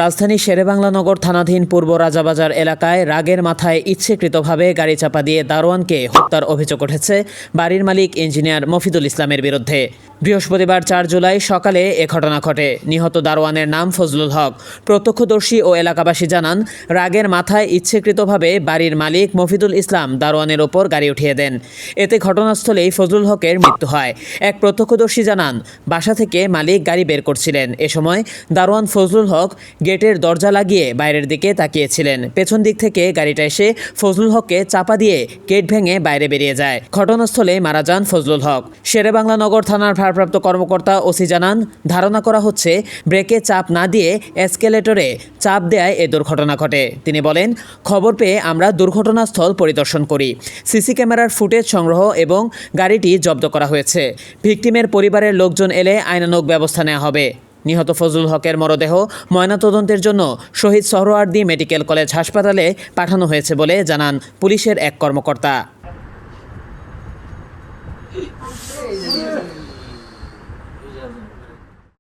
রাজধানীর শেরেবাংলা নগর থানাধীন পূর্ব রাজাবাজার এলাকায় রাগের মাথায় ইচ্ছাকৃতভাবে গাড়ি চাপা দিয়ে দারোয়ানকে হত্যার অভিযোগ উঠেছে বাড়ির মালিক ইঞ্জিনিয়ার মফিদুল ইসলামের বিরুদ্ধে। বৃহস্পতিবার 4 জুলাই সকালে এ ঘটনা ঘটে। নিহত দারোয়ানের নাম ফজলুল হক। প্রত্যক্ষদর্শী ও এলাকাবাসী জানান, রাগের মাথায় ইচ্ছাকৃতভাবে বাড়ির মালিক মফিদুল ইসলাম দারোয়ানের ওপর গাড়ি উঠিয়ে দেন। এতে ঘটনাস্থলেই ফজলুল হকের মৃত্যু হয়। এক প্রত্যক্ষদর্শী জানান, বাসা থেকে মালিক গাড়ি বের করছিলেন। এ সময় দারোয়ান ফজলুল হক গেটের দরজা লাগিয়ে বাইরের দিকে তাকিয়েছিলেন। পেছন দিক থেকে গাড়িটা এসে ফজলুল হককে চাপা দিয়ে গেট ভেঙে বাইরে বেরিয়ে যায়। ঘটনাস্থলে মারা যান ফজলুল হক। শেরেবাংলা নগর থানার ভারপ্রাপ্ত কর্মকর্তা ওসি জানান, ধারণা করা হচ্ছে ব্রেকে চাপ না দিয়ে এসকেলেটরে চাপ দেয়ায় এ দুর্ঘটনা ঘটে। তিনি বলেন, খবর পেয়ে আমরা দুর্ঘটনাস্থল পরিদর্শন করি। সিসি ক্যামেরার ফুটেজ সংগ্রহ এবং গাড়িটি জব্দ করা হয়েছে। ভিকটিমের পরিবারের লোকজন এলে আইনানুগ ব্যবস্থা নেওয়া হবে। নিহত ফজলুল হকের মরদেহ ময়নাতদন্তের জন্য শহীদ সোহরাওয়ার্দী মেডিকেল কলেজ হাসপাতালে পাঠানো হয়েছে বলে জানান পুলিশের এক কর্মকর্তা।